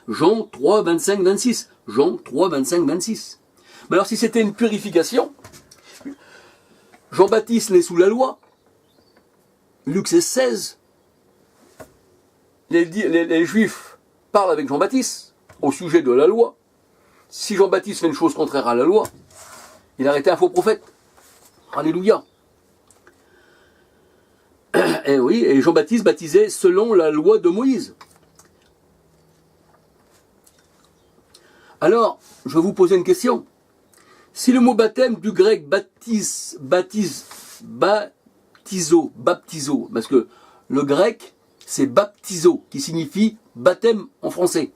Jean 3, 25, 26. Jean 3, 25, 26. Mais alors si c'était une purification, Jean-Baptiste naît sous la loi, Luc 16, les Juifs parlent avec Jean-Baptiste au sujet de la loi. Si Jean-Baptiste fait une chose contraire à la loi, il a été un faux prophète. Alléluia. Et oui, et Jean-Baptiste baptisait selon la loi de Moïse. Alors, je vais vous poser une question. Si le mot baptême du grec baptizo, parce que le grec, c'est baptizo, qui signifie baptême en français.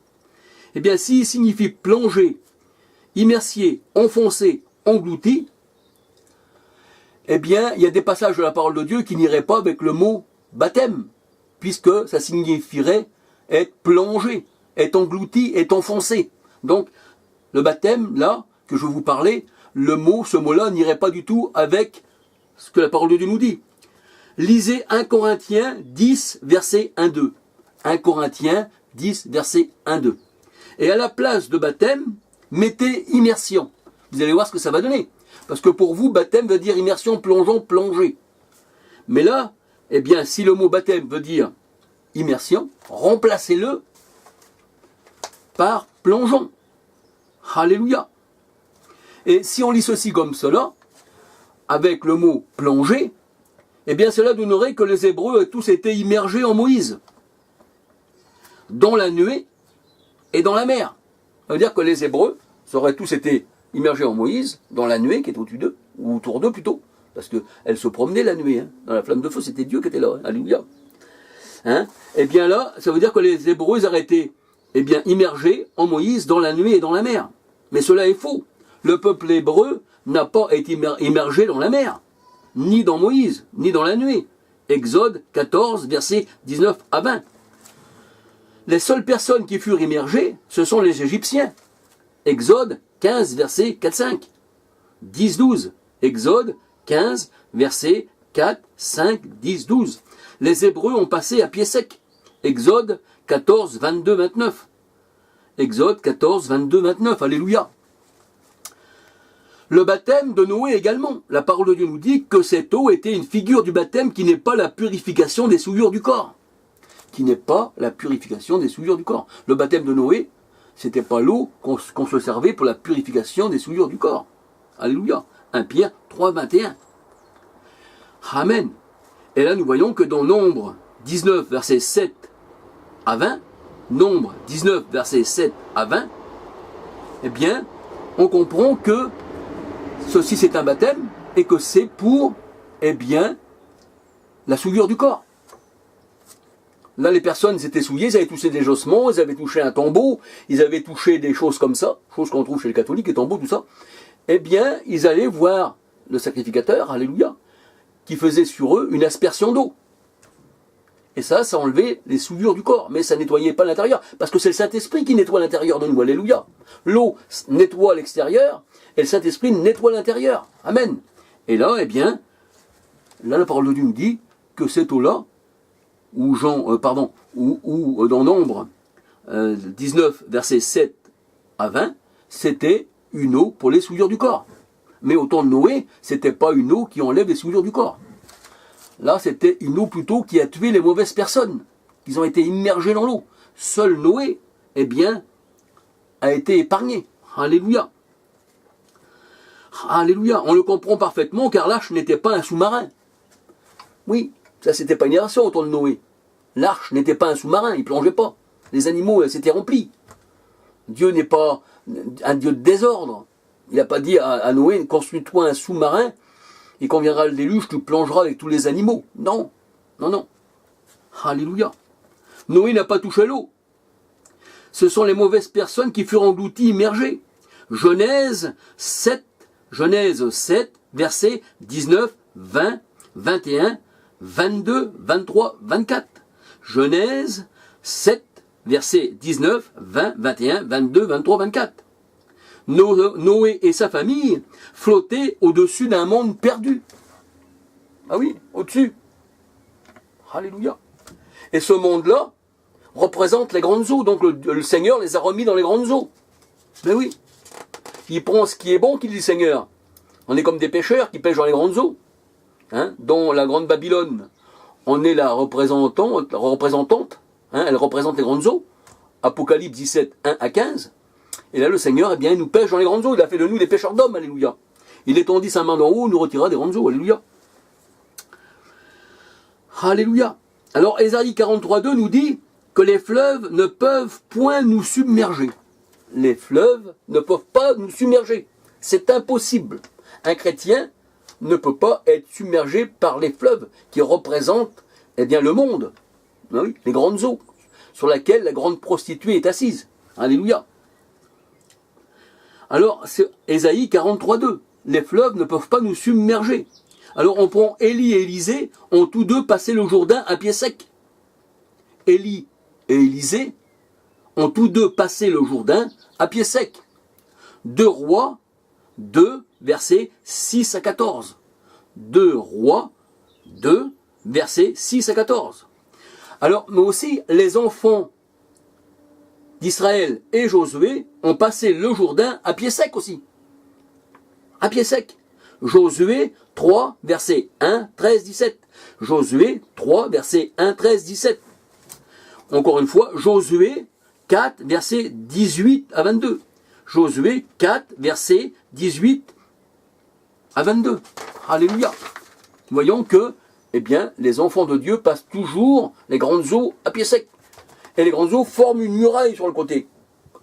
Eh bien, s'il signifie plonger, immersier, enfoncer, englouti, eh bien, il y a des passages de la parole de Dieu qui n'iraient pas avec le mot baptême, puisque ça signifierait être plongé, être englouti, être enfoncé. Donc, le baptême, là, que je vous parlais, ce mot-là n'irait pas du tout avec ce que la parole de Dieu nous dit. Lisez 1 Corinthiens 10, verset 1-2. 1 Corinthiens 10, verset 1-2. Et à la place de baptême, mettez immersion. Vous allez voir ce que ça va donner. Parce que pour vous, baptême veut dire immersion, plongeon, plonger. Mais là, eh bien, si le mot baptême veut dire immersion, remplacez-le par plongeon. Alléluia. Et si on lit ceci comme cela, avec le mot plonger, eh bien cela donnerait que les Hébreux tous étaient immergés en Moïse, dans la nuée et dans la mer. Ça veut dire que les Hébreux auraient tous été immergés en Moïse, dans la nuée qui est au-dessus d'eux, ou autour d'eux plutôt, parce qu'elle se promenait la nuée. Dans la flamme de feu, c'était Dieu qui était là. Alléluia. Eh bien là, ça veut dire que les Hébreux auraient été immergés en Moïse, dans la nuée et dans la mer. Mais cela est faux. Le peuple hébreu n'a pas été immergé dans la mer, ni dans Moïse, ni dans la nuée. Exode 14, versets 19 à 20. Les seules personnes qui furent immergées, ce sont les Égyptiens. Exode 15, versets 4-5. 10-12. Exode 15, versets 4, 5, 10, 12. Les Hébreux ont passé à pied sec. Exode 14, 22, 29. Exode 14, 22, 29. Alléluia. Le baptême de Noé également. La parole de Dieu nous dit que cette eau était une figure du baptême qui n'est pas la purification des souillures du corps. Qui n'est pas la purification des souillures du corps. Le baptême de Noé, c'était pas l'eau qu'on se servait pour la purification des souillures du corps. Alléluia. 1 Pierre 3, 21. Amen. Et là, nous voyons que dans Nombre 19, versets 7 à 20, Nombre 19, versets 7 à 20, eh bien, on comprend que ceci c'est un baptême et que c'est pour, la souillure du corps. Là, les personnes s'étaient souillées, ils avaient touché des ossements, ils avaient touché un tombeau, ils avaient touché des choses comme ça, choses qu'on trouve chez les catholiques, les tombeaux, tout ça. Eh bien, ils allaient voir le sacrificateur, alléluia, qui faisait sur eux une aspersion d'eau. Et ça enlevait les souillures du corps, mais ça nettoyait pas l'intérieur, parce que c'est le Saint-Esprit qui nettoie l'intérieur de nous, alléluia. L'eau nettoie l'extérieur, et le Saint-Esprit nettoie l'intérieur. Amen. Et là, là la parole de Dieu nous dit que cette eau-là, ou dans Nombre 19, versets 7 à 20, c'était une eau pour les souillures du corps. Mais au temps de Noé, c'était pas une eau qui enlève les souillures du corps. Là, c'était une eau plutôt qui a tué les mauvaises personnes, qui ont été immergées dans l'eau. Seul Noé, a été épargné. Alléluia. Alléluia. On le comprend parfaitement car l'arche n'était pas un sous-marin. Oui, ça c'était pas une invention au temps de Noé. L'arche n'était pas un sous-marin, il plongeait pas. Les animaux s'étaient remplis. Dieu n'est pas un Dieu de désordre. Il n'a pas dit à Noé, construis-toi un sous-marin, et quand viendra le déluge, tu plongeras avec tous les animaux. Non, non, non. Alléluia. Noé n'a pas touché l'eau. Ce sont les mauvaises personnes qui furent englouties, immergées. Genèse 7, versets 19, 20, 21, 22, 23, 24. Genèse 7, versets 19, 20, 21, 22, 23, 24. Noé et sa famille flottaient au-dessus d'un monde perdu. Ah oui, au-dessus. Alléluia. Et ce monde-là, représentent les grandes eaux. Donc le Seigneur les a remis dans les grandes eaux. Ben oui. Il prend ce qui est bon, qu'il dit Seigneur. On est comme des pêcheurs qui pêchent dans les grandes eaux. Hein, dont la grande Babylone, on est la représentante, hein, elle représente les grandes eaux. Apocalypse 17, 1 à 15. Et là, le Seigneur, eh bien, il nous pêche dans les grandes eaux. Il a fait de nous des pêcheurs d'hommes, alléluia. Il étendit sa main d'en haut, il nous retirera des grandes eaux, alléluia. Alléluia. Alors, Ésaïe 43,2 nous dit que les fleuves ne peuvent point nous submerger. Les fleuves ne peuvent pas nous submerger. C'est impossible. Un chrétien ne peut pas être submergé par les fleuves qui représentent, eh bien, le monde. Oui, les grandes eaux sur lesquelles la grande prostituée est assise. Alléluia. Alors, c'est Ésaïe 43,2. Les fleuves ne peuvent pas nous submerger. Alors, on prend Élie et Élisée, ont tous deux passé le Jourdain à pied sec. Élie et Élisée ont tous deux passé le Jourdain à pied sec. 2 Rois 2, versets 6 à 14. 2 Rois 2, versets 6 à 14. Alors, mais aussi, les enfants d'Israël et Josué ont passé le Jourdain à pied sec aussi. À pied sec. Josué 3, versets 1, 13, 17. Josué 3, versets 1, 13, 17. Encore une fois, Josué 4, versets 18 à 22. Josué 4, versets 18 à 22. Alléluia. Voyons que, eh bien, les enfants de Dieu passent toujours les grandes eaux à pied sec. Et les grandes eaux forment une muraille sur le côté.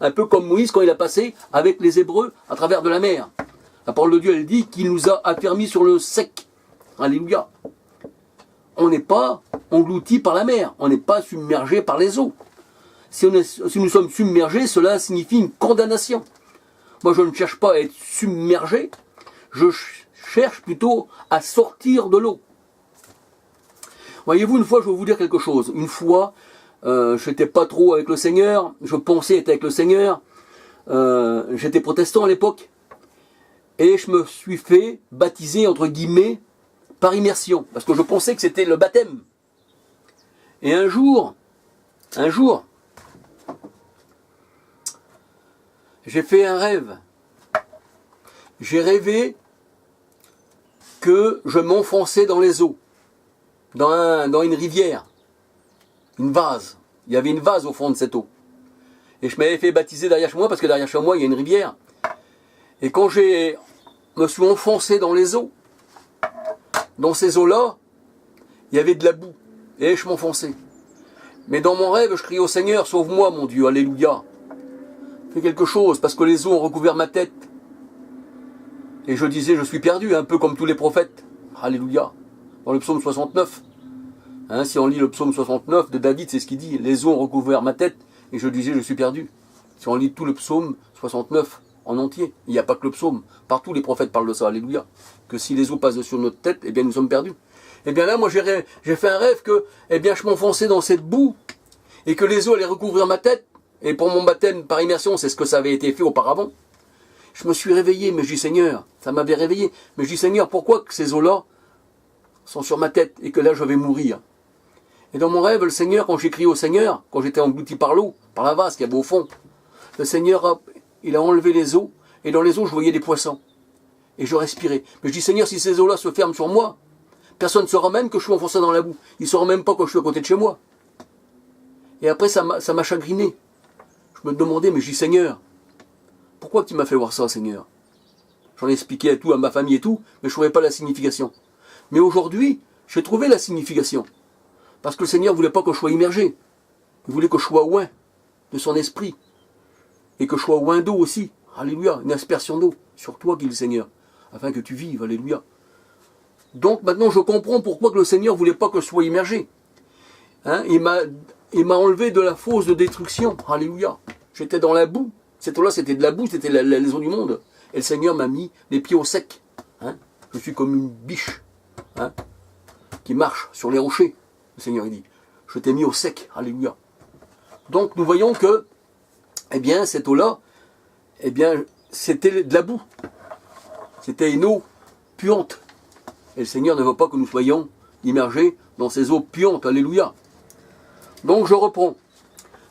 Un peu comme Moïse quand il a passé avec les Hébreux à travers de la mer. La parole de Dieu, elle dit qu'il nous a affermis sur le sec. Alléluia. On n'est pas englouti par la mer. On n'est pas submergé par les eaux. Si nous sommes submergés, cela signifie une condamnation. Moi, je ne cherche pas à être submergé. Je cherche plutôt à sortir de l'eau. Voyez-vous, une fois, je vais vous dire quelque chose. Une fois, je n'étais pas trop avec le Seigneur. Je pensais être avec le Seigneur. J'étais protestant à l'époque. Et je me suis fait baptiser, entre guillemets, par immersion. Parce que je pensais que c'était le baptême. Et un jour, j'ai fait un rêve. J'ai rêvé que je m'enfonçais dans les eaux, dans une rivière, une vase. Il y avait une vase au fond de cette eau. Et je m'avais fait baptiser derrière chez moi, parce que derrière chez moi, il y a une rivière. Et quand je me suis enfoncé dans les eaux, dans ces eaux-là, il y avait de la boue. Et je m'enfonçais. Mais dans mon rêve, je criais au Seigneur, sauve-moi mon Dieu, alléluia. Fais quelque chose, parce que les eaux ont recouvert ma tête. Et je disais, je suis perdu, un peu comme tous les prophètes. Alléluia. Dans le psaume 69. Hein, si on lit le psaume 69 de David, c'est ce qu'il dit. Les eaux ont recouvert ma tête, et je disais, je suis perdu. Si on lit tout le psaume 69 en entier, il n'y a pas que le psaume. Partout les prophètes parlent de ça, alléluia. Que si les eaux passent sur notre tête, eh bien nous sommes perdus. Eh bien là, moi j'ai fait un rêve que, eh bien je m'enfonçais dans cette boue, et que les eaux allaient recouvrir ma tête. Et pour mon baptême par immersion, c'est ce que ça avait été fait auparavant. Je me suis réveillé, mais je dis Seigneur, ça m'avait réveillé. Mais je dis Seigneur, pourquoi que ces eaux-là sont sur ma tête et que là je vais mourir? Et dans mon rêve, le Seigneur, quand j'ai crié au Seigneur, quand j'étais englouti par l'eau, par la vase qu'il y avait au fond, le Seigneur, il a enlevé les eaux, et dans les eaux je voyais des poissons. Et je respirais. Mais je dis Seigneur, si ces eaux-là se ferment sur moi, personne ne saura même que je suis enfoncé dans la boue. Il ne saura même pas que je suis à côté de chez moi. Et après ça m'a chagriné. Je me demandais, mais je dis Seigneur, pourquoi tu m'as fait voir ça, Seigneur? J'en ai expliqué à tout, à ma famille et tout, mais je ne trouvais pas la signification. Mais aujourd'hui, j'ai trouvé la signification. Parce que le Seigneur ne voulait pas que je sois immergé. Il voulait que je sois oint de son esprit. Et que je sois oint d'eau aussi. Alléluia, une aspersion d'eau sur toi, dit le Seigneur. Afin que tu vives, alléluia. Donc maintenant, je comprends pourquoi que le Seigneur ne voulait pas que je sois immergé. Hein, il m'a enlevé de la fosse de destruction. Alléluia. J'étais dans la boue. Cette eau-là, c'était de la boue, c'était les eaux du monde. Et le Seigneur m'a mis les pieds au sec. Hein. Je suis comme une biche qui marche sur les rochers. Le Seigneur il dit, je t'ai mis au sec. Alléluia. Donc nous voyons que, eh bien, cette eau-là, eh bien, c'était de la boue. C'était une eau puante. Et le Seigneur ne veut pas que nous soyons immergés dans ces eaux puantes. Alléluia. Donc je reprends.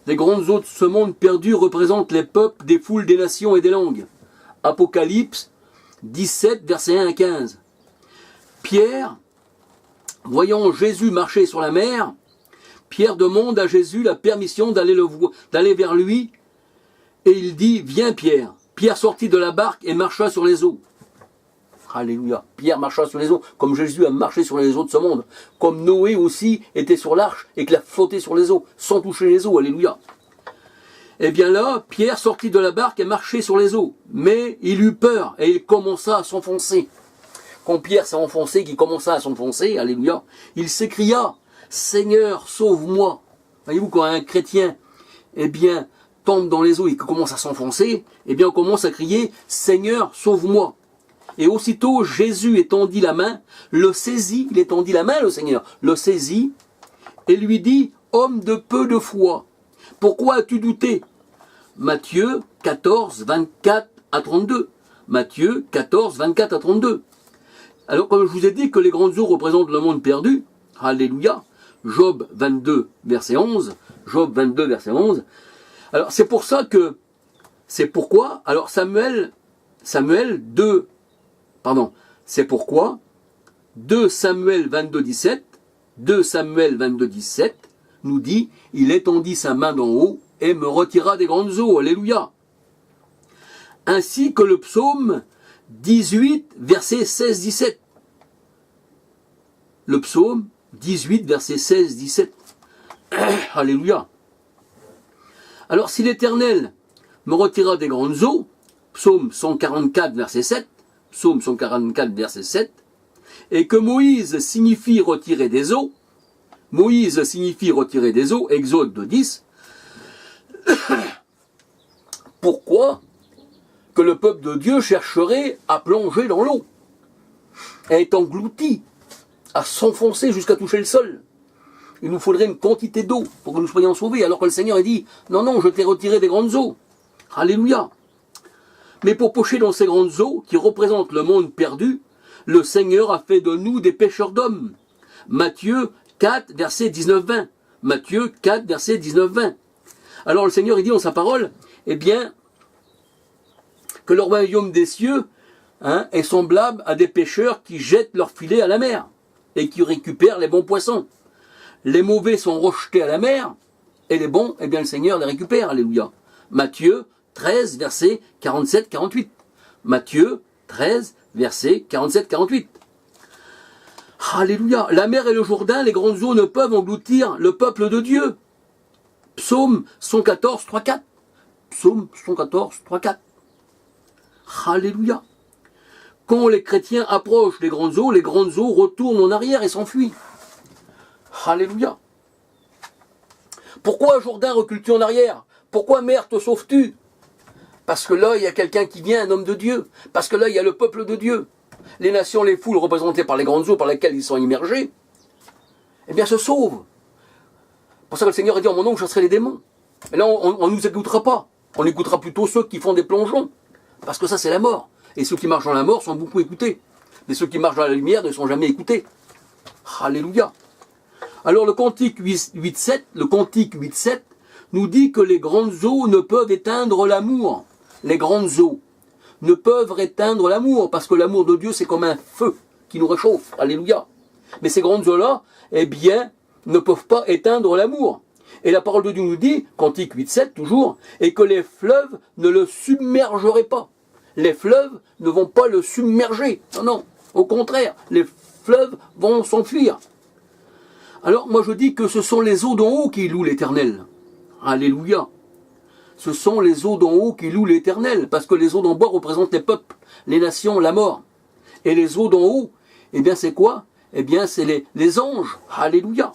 Les grandes eaux de ce monde perdu représentent les peuples, des foules, des nations et des langues. Apocalypse 17, versets 1 à 15. Pierre, voyant Jésus marcher sur la mer, Pierre demande à Jésus la permission d'aller vers lui, et il dit, viens Pierre. Pierre sortit de la barque et marcha sur les eaux. Alléluia. Pierre marcha sur les eaux, comme Jésus a marché sur les eaux de ce monde. Comme Noé aussi était sur l'arche et qu'il a flotté sur les eaux, sans toucher les eaux. Alléluia. Et bien là, Pierre sortit de la barque et marchait sur les eaux. Mais il eut peur et il commença à s'enfoncer. Quand Pierre s'est enfoncé, qu'il commença à s'enfoncer, alléluia, il s'écria, Seigneur, sauve-moi. Voyez-vous, quand un chrétien, eh bien, tombe dans les eaux et qu'il commence à s'enfoncer, eh bien, on commence à crier, Seigneur, sauve-moi. Et aussitôt, Jésus étendit la main, le saisit, il étendit la main, le Seigneur, le saisit, et lui dit, homme de peu de foi, pourquoi as-tu douté? Matthieu 14, 24 à 32. Matthieu 14, 24 à 32. Alors, comme je vous ai dit que les grandes eaux représentent le monde perdu, alléluia, Job 22, verset 11, Job 22, verset 11. Alors, c'est pour ça que, c'est pourquoi, alors c'est pourquoi 2 Samuel 22, 17, 2 Samuel 22, 17 nous dit, il étendit sa main d'en haut et me retira des grandes eaux, alléluia. Ainsi que le psaume 18, verset 16, 17. Le psaume 18, verset 16, 17. Alléluia. Alors, si l'Éternel me retira des grandes eaux, psaume 144, verset 7, psaume 144, verset 7, et que Moïse signifie retirer des eaux, Moïse signifie retirer des eaux, Exode 2.10, pourquoi que le peuple de Dieu chercherait à plonger dans l'eau, à être englouti, à s'enfoncer jusqu'à toucher le sol? Il nous faudrait une quantité d'eau pour que nous soyons sauvés, alors que le Seigneur a dit, non, non, je t'ai retiré des grandes eaux. Alléluia. Mais pour pêcher dans ces grandes eaux, qui représentent le monde perdu, le Seigneur a fait de nous des pêcheurs d'hommes. Matthieu 4, verset 19-20. Matthieu 4, verset 19-20. Alors le Seigneur, il dit dans sa parole, eh bien, que le royaume des cieux est semblable à des pêcheurs qui jettent leur filet à la mer et qui récupèrent les bons poissons. Les mauvais sont rejetés à la mer et les bons, eh bien, le Seigneur les récupère. Alléluia. Matthieu 13, verset 47-48. Matthieu 13, verset 47-48. Alléluia. La mer et le Jourdain, les grandes eaux ne peuvent engloutir le peuple de Dieu. Psaume 114, 3-4. Psaume 114, 3-4. Alléluia. Quand les chrétiens approchent les grandes eaux retournent en arrière et s'enfuient. Alléluia. Pourquoi Jourdain recules-tu en arrière? Pourquoi mer te sauves-tu? Parce que là, il y a quelqu'un qui vient, un homme de Dieu. Parce que là, il y a le peuple de Dieu. Les nations, les foules représentées par les grandes eaux par lesquelles ils sont immergés, eh bien, se sauvent. C'est pour ça que le Seigneur a dit en mon nom que je chasserai les démons. Et là, on ne nous écoutera pas. On écoutera plutôt ceux qui font des plongeons. Parce que ça, c'est la mort. Et ceux qui marchent dans la mort sont beaucoup écoutés. Mais ceux qui marchent dans la lumière ne sont jamais écoutés. Alléluia. Alors le cantique 8.7 nous dit que les grandes eaux ne peuvent éteindre l'amour. Les grandes eaux ne peuvent éteindre l'amour, parce que l'amour de Dieu, c'est comme un feu qui nous réchauffe. Alléluia. Mais ces grandes eaux-là, eh bien, ne peuvent pas éteindre l'amour. Et la parole de Dieu nous dit, cantique 8.7 toujours, et que les fleuves ne le submergeraient pas. Les fleuves ne vont pas le submerger. Non, non. Au contraire, les fleuves vont s'enfuir. Alors, moi je dis que ce sont les eaux d'en haut qui louent l'Éternel. Alléluia. Ce sont les eaux d'en haut qui louent l'Éternel, parce que les eaux d'en bas représentent les peuples, les nations, la mort. Et les eaux d'en haut, eh bien c'est quoi? Eh bien c'est les anges. Alléluia.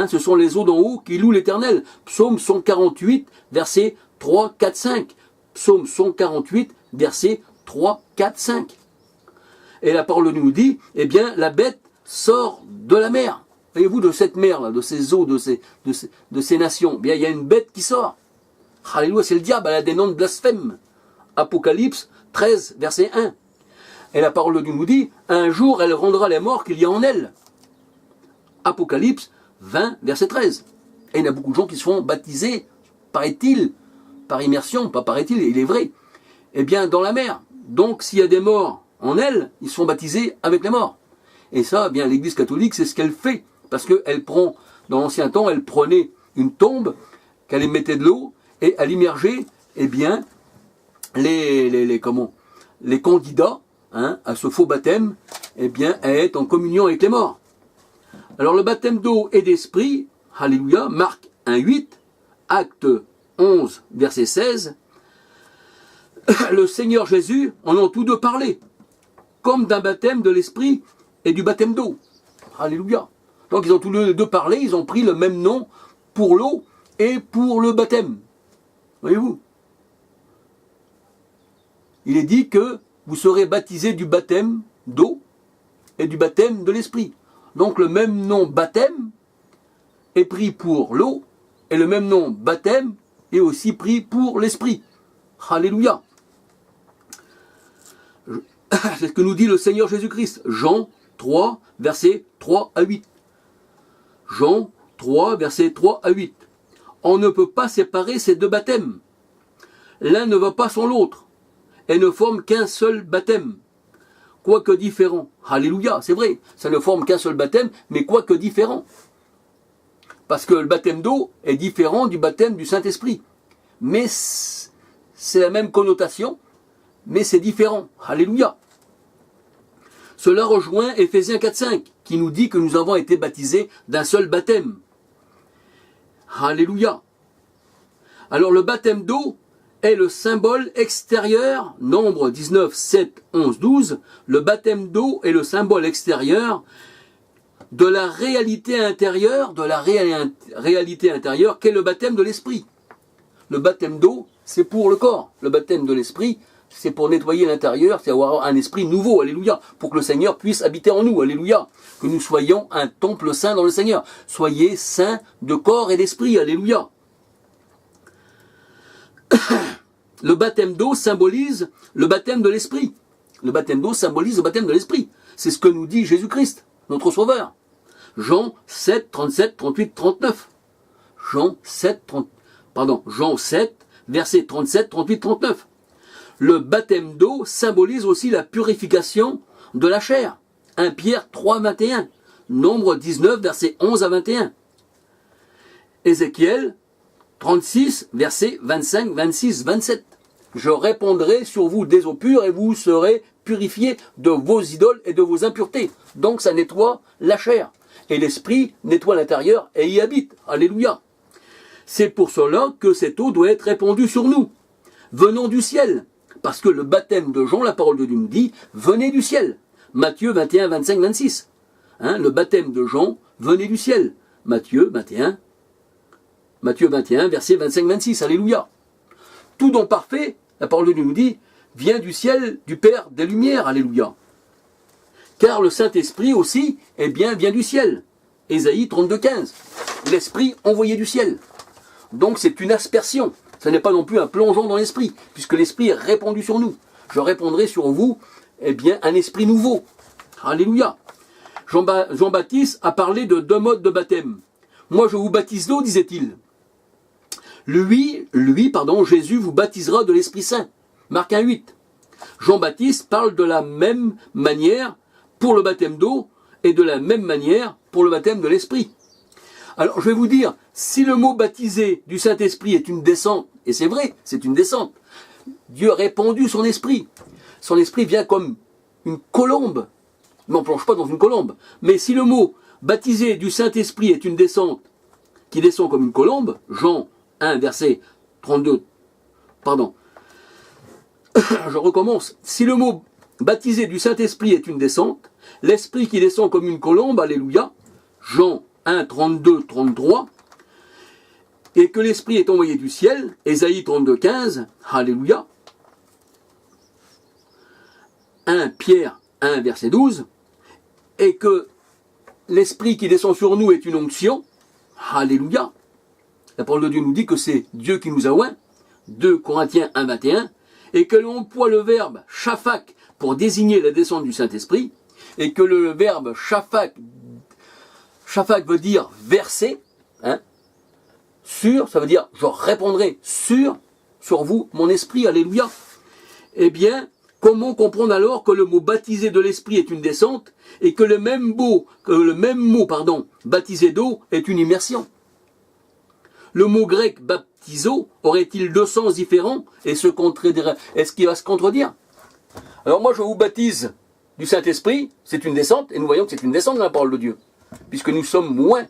Ce sont les eaux d'en haut qui louent l'Éternel. Psaume 148, versets 3, 4, 5. Psaume 148, versets 3, 4, 5. Et la parole nous dit, eh bien la bête sort de la mer. Voyez-vous, de cette mer-là, de ces eaux, de ces nations, bien, il y a une bête qui sort. Alléluia, c'est le diable, elle a des noms de blasphème. Apocalypse 13, verset 1. Et la parole de Dieu nous dit, un jour elle rendra les morts qu'il y a en elle. Apocalypse 20, verset 13. Et il y a beaucoup de gens qui se font baptiser paraît-il, par immersion, pas paraît-il, il est vrai, eh bien dans la mer. Donc s'il y a des morts en elle, ils sont baptisés avec les morts. Et ça, eh bien l'Église catholique, c'est ce qu'elle fait, parce qu'elle prend, dans l'ancien temps, elle prenait une tombe, qu'elle y mettait de l'eau, et elle immergeait, eh bien, les candidats, hein, à ce faux baptême, eh bien, à être en communion avec les morts. Alors le baptême d'eau et d'esprit, alléluia, Marc 1,8, Acte 11, verset 16, le Seigneur Jésus en ont tous deux parlé, comme d'un baptême de l'esprit et du baptême d'eau. Alléluia. Donc ils ont tous les deux parlé, ils ont pris le même nom pour l'eau et pour le baptême. Voyez-vous? Il est dit que vous serez baptisés du baptême d'eau et du baptême de l'esprit. Donc le même nom baptême est pris pour l'eau et le même nom baptême est aussi pris pour l'esprit. Alléluia. C'est ce que nous dit le Seigneur Jésus-Christ. Jean 3, versets 3 à 8. Jean 3, versets 3 à 8. On ne peut pas séparer ces deux baptêmes. L'un ne va pas sans l'autre et ne forme qu'un seul baptême, quoique différent. Alléluia, c'est vrai, ça ne forme qu'un seul baptême, mais quoique différent. Parce que le baptême d'eau est différent du baptême du Saint-Esprit. Mais c'est la même connotation, mais c'est différent. Alléluia. Cela rejoint Éphésiens 4,5, qui nous dit que nous avons été baptisés d'un seul baptême. Alléluia. Alors le baptême d'eau est le symbole extérieur, Nombre 19, 7, 11, 12, le baptême d'eau est le symbole extérieur de la réalité intérieure, qu'est le baptême de l'esprit. Le baptême d'eau, c'est pour le corps. Le baptême de l'esprit, c'est pour nettoyer l'intérieur, c'est avoir un esprit nouveau, alléluia, pour que le Seigneur puisse habiter en nous, alléluia, que nous soyons un temple saint dans le Seigneur. Soyez saints de corps et d'esprit, alléluia. Le baptême d'eau symbolise le baptême de l'esprit. Le baptême d'eau symbolise le baptême de l'esprit. C'est ce que nous dit Jésus-Christ, notre Sauveur. Jean 7, 37, 38, 39. Jean 7, versets 37, 38, 39. Le baptême d'eau symbolise aussi la purification de la chair. 1 Pierre 3, 21. Nombre 19, versets 11 à 21. Ézéchiel 36, versets 25, 26, 27. Je répandrai sur vous des eaux pures et vous serez purifiés de vos idoles et de vos impuretés. Donc ça nettoie la chair. Et l'esprit nettoie l'intérieur et y habite. Alléluia. C'est pour cela que cette eau doit être répandue sur nous, venant du ciel. Parce que le baptême de Jean, la parole de Dieu nous dit, venez du ciel. Matthieu 21, 25, 26. Le baptême de Jean, venez du ciel. Matthieu 21, verset 25, 26. Alléluia. Tout don parfait, la parole de Dieu nous dit, vient du ciel, du Père des Lumières. Alléluia. Car le Saint-Esprit aussi, eh bien, vient du ciel. Ésaïe 32, 15. L'Esprit envoyé du ciel. Donc c'est une aspersion. Ce n'est pas non plus un plongeon dans l'esprit, puisque l'esprit est répandu sur nous. Je répandrai sur vous, eh bien, un esprit nouveau. Alléluia. Jean-Baptiste a parlé de deux modes de baptême. Moi, je vous baptise d'eau, disait-il. Jésus vous baptisera de l'Esprit Saint. Marc 1,8. Jean-Baptiste parle de la même manière pour le baptême d'eau et de la même manière pour le baptême de l'Esprit. Alors, je vais vous dire, si le mot baptisé du Saint-Esprit est une descente, et c'est vrai, c'est une descente, Dieu a répandu son esprit. Son esprit vient comme une colombe. Mais on ne plonge pas dans une colombe. Mais si le mot baptisé du Saint-Esprit est une descente qui descend comme une colombe, Jean 1, verset 32, pardon, je recommence. Si le mot baptisé du Saint-Esprit est une descente, l'esprit qui descend comme une colombe, alléluia, Jean 1, 32, 33, et que l'Esprit est envoyé du ciel, Ésaïe 32, 15, alléluia, 1 Pierre 1, verset 12, et que l'Esprit qui descend sur nous est une onction, alléluia, la parole de Dieu nous dit que c'est Dieu qui nous a oints, 2 Corinthiens 1, 21, et que l'on emploie le verbe shafak pour désigner la descente du Saint-Esprit, et que le verbe shafak veut dire verser, ça veut dire je répandrai sur vous mon esprit, alléluia. Eh bien, comment comprendre alors que le mot baptisé de l'esprit est une descente et que le même mot, baptisé d'eau est une immersion? Le mot grec baptizo aurait-il deux sens différents et est-ce qu'il va se contredire? Alors moi je vous baptise du Saint-Esprit, c'est une descente, et nous voyons que c'est une descente dans la parole de Dieu, puisque nous sommes moins,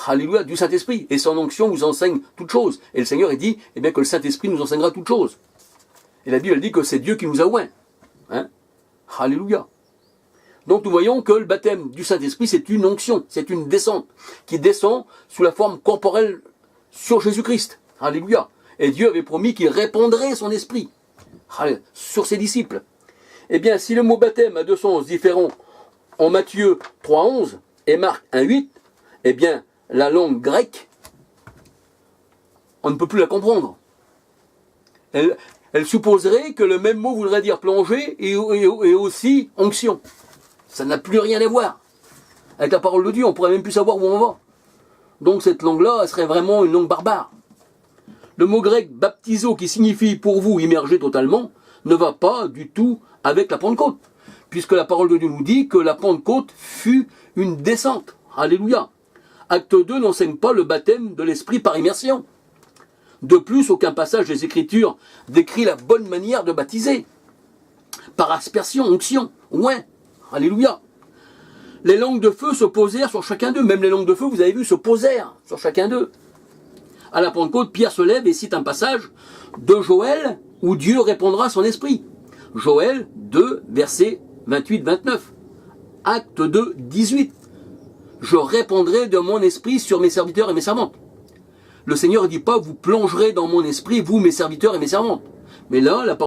alléluia, du Saint-Esprit, et son onction vous enseigne toutes choses. Et le Seigneur, il dit, eh bien, que le Saint-Esprit nous enseignera toutes choses. Et la Bible, elle dit que c'est Dieu qui nous a oints. Alléluia. Donc nous voyons que le baptême du Saint-Esprit, c'est une onction, c'est une descente, qui descend sous la forme corporelle sur Jésus-Christ. Alléluia. Et Dieu avait promis qu'il répandrait son esprit sur ses disciples. Eh bien, si le mot baptême a deux sens différents en Matthieu 3,11 et Marc 1,8, eh bien, la langue grecque, on ne peut plus la comprendre. Elle supposerait que le même mot voudrait dire plongée et aussi onction. Ça n'a plus rien à voir. Avec la parole de Dieu, on pourrait même plus savoir où on va. Donc cette langue-là, elle serait vraiment une langue barbare. Le mot grec baptizo, qui signifie pour vous immerger totalement, ne va pas du tout avec la Pentecôte. Puisque la parole de Dieu nous dit que la Pentecôte fut une descente. Alléluia. Acte 2 n'enseigne pas le baptême de l'esprit par immersion. De plus, aucun passage des Écritures décrit la bonne manière de baptiser. Par aspersion, onction, ouais. Alléluia. Les langues de feu se posèrent sur chacun d'eux. Même les langues de feu, vous avez vu, se posèrent sur chacun d'eux. À la Pentecôte, Pierre se lève et cite un passage de Joël où Dieu répandra son esprit. Joël 2, versets 28-29. Acte 2, 18. Je répandrai de mon esprit sur mes serviteurs et mes servantes. Le Seigneur ne dit pas, vous plongerez dans mon esprit, vous, mes serviteurs et mes servantes. Mais là, la parole